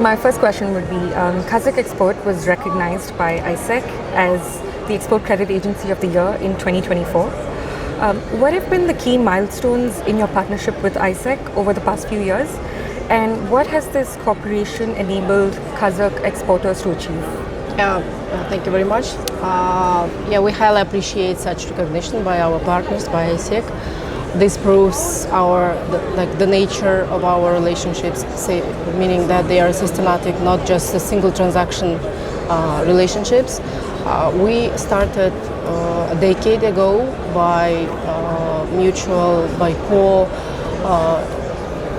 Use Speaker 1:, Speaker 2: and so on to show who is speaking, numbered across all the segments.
Speaker 1: my first question would be, KazakhExport was recognized by ICIEC as the Export Credit Agency of the Year in 2024. What have been the key milestones in your partnership with ICIEC over the past few years? And what has this cooperation enabled Kazakh exporters to achieve?
Speaker 2: Thank you very much. We highly appreciate such recognition by our partners, by ICIEC. This proves the nature of our relationships, meaning that they are systematic, not just a single transaction relationships. We started a decade ago by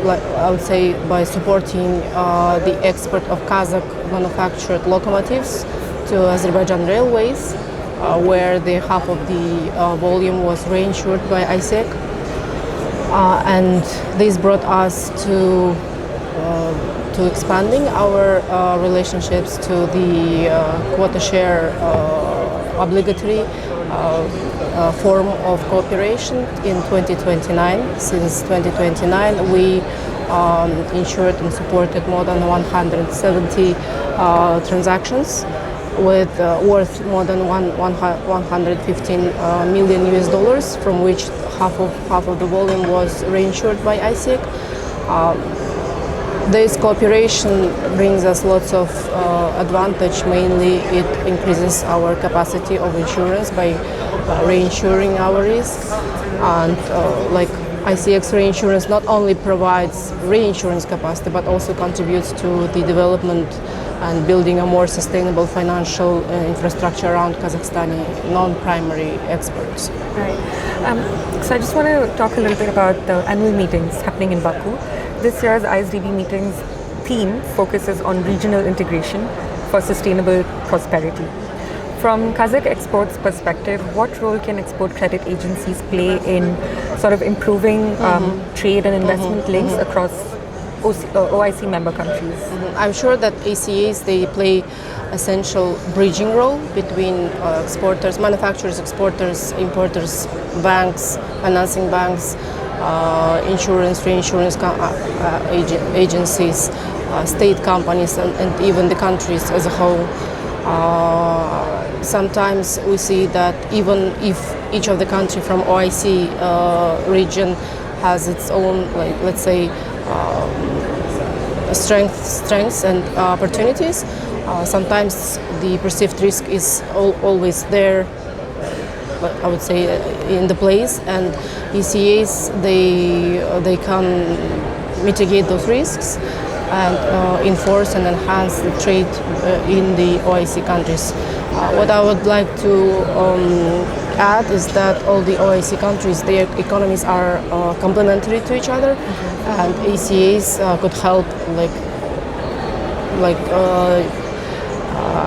Speaker 2: I would say by supporting the export of Kazakh manufactured locomotives to Azerbaijan Railways, where the half of the volume was reinsured by ICIEC. And this brought us to expanding our relationships to the quota share obligatory form of cooperation in 2029. Since 2029, we insured and supported more than 170 transactions with worth more than 115 million US dollars, from which half of the volume was reinsured by ICIEC. This cooperation brings us lots of advantage. Mainly, it increases our capacity of insurance by reinsuring our risk, and ICIEC's reinsurance not only provides reinsurance capacity but also contributes to the development and building a more sustainable financial infrastructure around Kazakhstani non-primary exports.
Speaker 1: Right. So I just want to talk a little bit about the annual meetings happening in Baku. This year's ISDB meetings theme focuses on regional integration for sustainable prosperity. From KazakhExport's perspective, what role can export credit agencies play in sort of improving trade and investment links across OIC member countries?
Speaker 2: I'm sure that ACAs, they play essential bridging role between exporters, manufacturers, exporters, importers, banks, financing banks, insurance, reinsurance agencies, state companies, and even the countries as a whole. Sometimes we see that even if each of the country from OIC region has its own, let's say, strengths and opportunities, sometimes the perceived risk is always there, I would say, in the place, and ECAs, they can mitigate those risks and enforce and enhance the trade in the OIC countries. What I would like to add is that all the OIC countries, their economies are complementary to each other, and ACAs could help,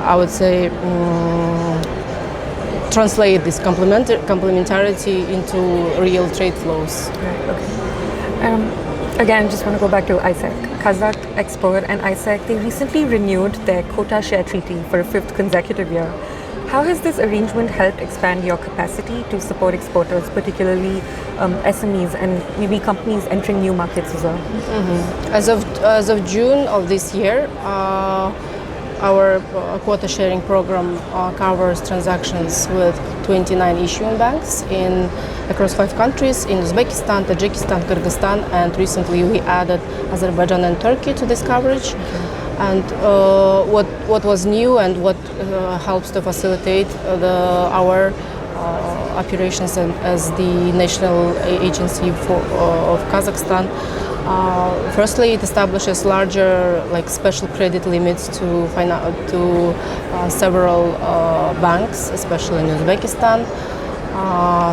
Speaker 2: I would say, translate this complementarity into real trade flows.
Speaker 1: Right, okay. Again, just want to go back to ICIEC. KazakhExport and ICIEC, they recently renewed their quota share treaty for a 5th consecutive year. How has this arrangement helped expand your capacity to support exporters, particularly SMEs and maybe companies entering new markets as well?
Speaker 2: As of June of this year, our quota sharing program covers transactions with 29 issuing banks across 5 countries, in Uzbekistan, Tajikistan, Kyrgyzstan, and recently we added Azerbaijan and Turkey to this coverage. And what was new and what helps to facilitate our operations as the national agency of Kazakhstan. Firstly, it establishes larger, special credit limits to several banks, especially in Uzbekistan.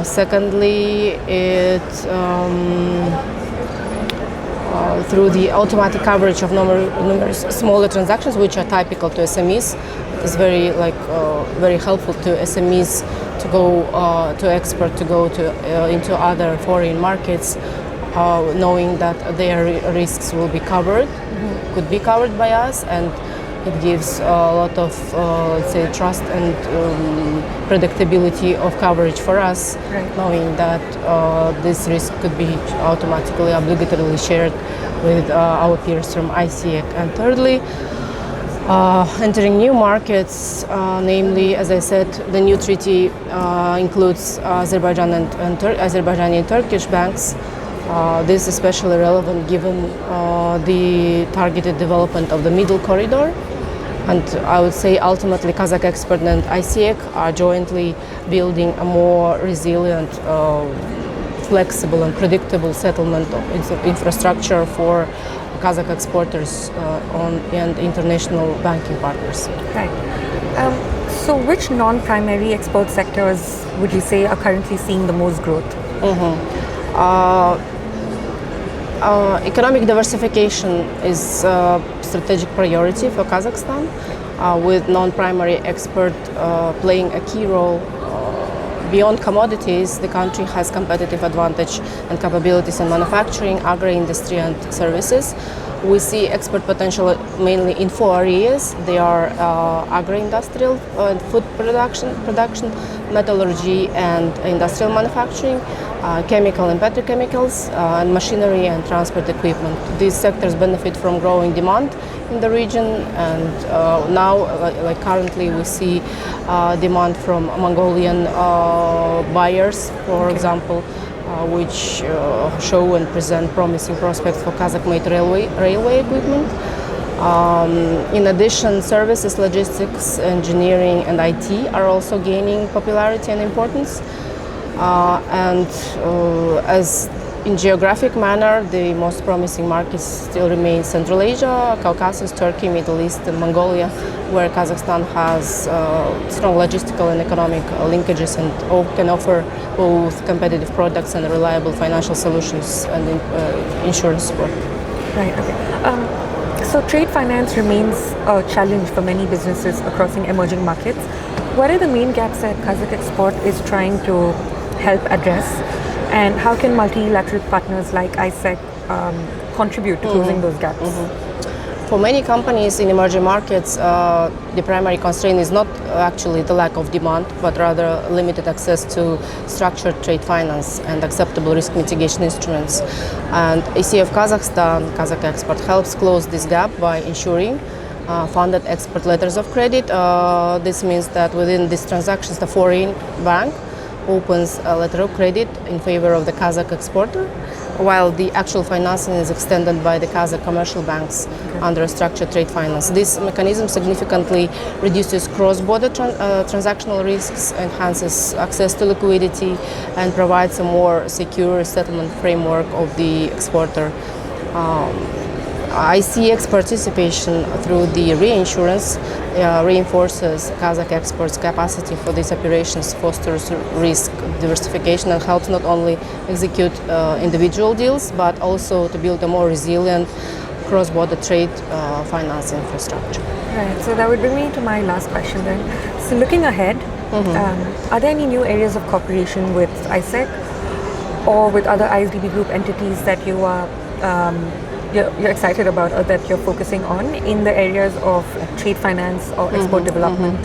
Speaker 2: Secondly, it through the automatic coverage of numerous smaller transactions, which are typical to SMEs, it is very helpful to SMEs to go to export, to go into other foreign markets, knowing that their risks will be covered, could be covered by us, and It gives a lot of, let's say, trust and predictability of coverage for us, knowing that this risk could be automatically, obligatorily shared with our peers from ICIEC. And thirdly, entering new markets, namely, as I said, the new treaty includes Azerbaijani and Turkish banks. This is especially relevant given the targeted development of the middle corridor. And I would say ultimately KazakhExport and ICIEC are jointly building a more resilient, flexible and predictable settlement of infrastructure for Kazakh exporters and international banking partners.
Speaker 1: Right. So which non-primary export sectors would you say are currently seeing the most growth?
Speaker 2: Economic diversification is a strategic priority for Kazakhstan, with non-primary export playing a key role. Beyond commodities, the country has competitive advantage and capabilities in manufacturing, agro-industry and services. We see export potential mainly in 4 areas. They are agro-industrial and food production, metallurgy and industrial manufacturing, chemical and petrochemicals, and machinery and transport equipment. These sectors benefit from growing demand in the region, and now, like currently, we see demand from Mongolian buyers, for example, which show and present promising prospects for Kazakh-made railway equipment. In addition, services, logistics, engineering, and IT are also gaining popularity and importance. As in geographic manner, the most promising markets still remain Central Asia, Caucasus, Turkey, Middle East, and Mongolia, where Kazakhstan has strong logistical and economic linkages and can offer both competitive products and reliable financial solutions and insurance support.
Speaker 1: Right, okay. So trade finance remains a challenge for many businesses across emerging markets. What are the main gaps that KazakhExport is trying to help address? And how can multilateral partners like ICIEC contribute to closing those gaps?
Speaker 2: For many companies in emerging markets, the primary constraint is not actually the lack of demand, but rather limited access to structured trade finance and acceptable risk mitigation instruments. And ICIEC of Kazakhstan, KazakhExport, helps close this gap by ensuring funded export letters of credit. This means that within these transactions, the foreign bank opens a letter of credit in favor of the Kazakh exporter, while the actual financing is extended by the Kazakh commercial banks under structured trade finance. This mechanism significantly reduces cross-border transactional risks, enhances access to liquidity, and provides a more secure settlement framework of the exporter. ICIEC's participation through the reinsurance reinforces KazakhExport's capacity for these operations, fosters risk diversification, and helps not only execute individual deals, but also to build a more resilient cross-border trade finance infrastructure.
Speaker 1: Right, so that would bring me to my last question then. So looking ahead, are there any new areas of cooperation with ICIEC or with other ISDB group entities that you are you're excited about or that you're focusing on in the areas of trade finance or export development?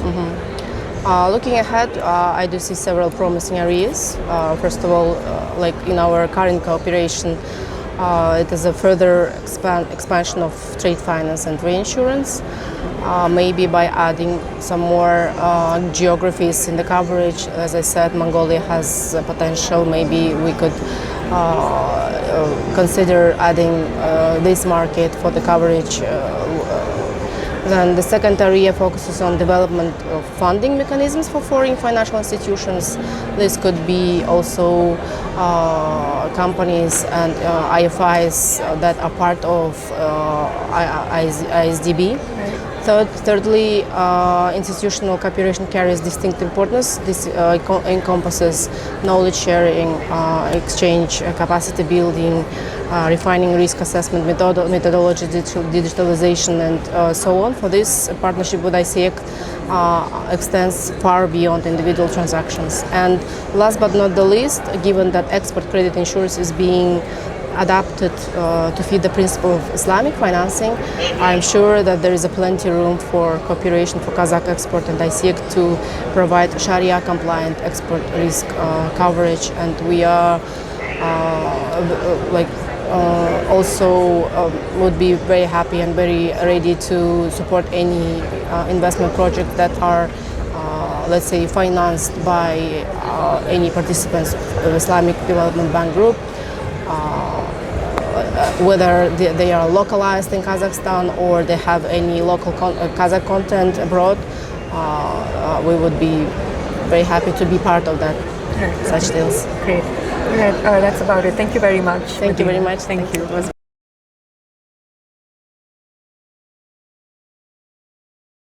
Speaker 2: Looking ahead, I do see several promising areas. First of all, like in our current cooperation, it is a further expansion of trade finance and reinsurance, maybe by adding some more geographies in the coverage. As I said, Mongolia has potential. Maybe we could consider adding this market for the coverage. Then the second area focuses on development of funding mechanisms for foreign financial institutions. This could be also companies and IFIs that are part of ISDB. Thirdly, institutional cooperation carries distinct importance. This encompasses knowledge sharing, exchange, capacity building, refining risk assessment methodology, digitalization, and so on. For this, partnership with ICIEC extends far beyond individual transactions. And last but not the least, given that export credit insurance is being adapted to fit the principle of Islamic financing, I'm sure that there is a plenty room for cooperation for KazakhExport and ICIEC to provide Sharia-compliant export risk coverage, and we are also would be very happy and very ready to support any investment projects that are, let's say, financed by any participants of Islamic Development Bank Group, whether they are localized in Kazakhstan or they have any local Kazakh content abroad. We would be very happy to be part of that, such deals.
Speaker 1: Great. Yeah, that's about it. Thank you very much.
Speaker 2: Thank you very much.
Speaker 1: Thank you.
Speaker 2: It was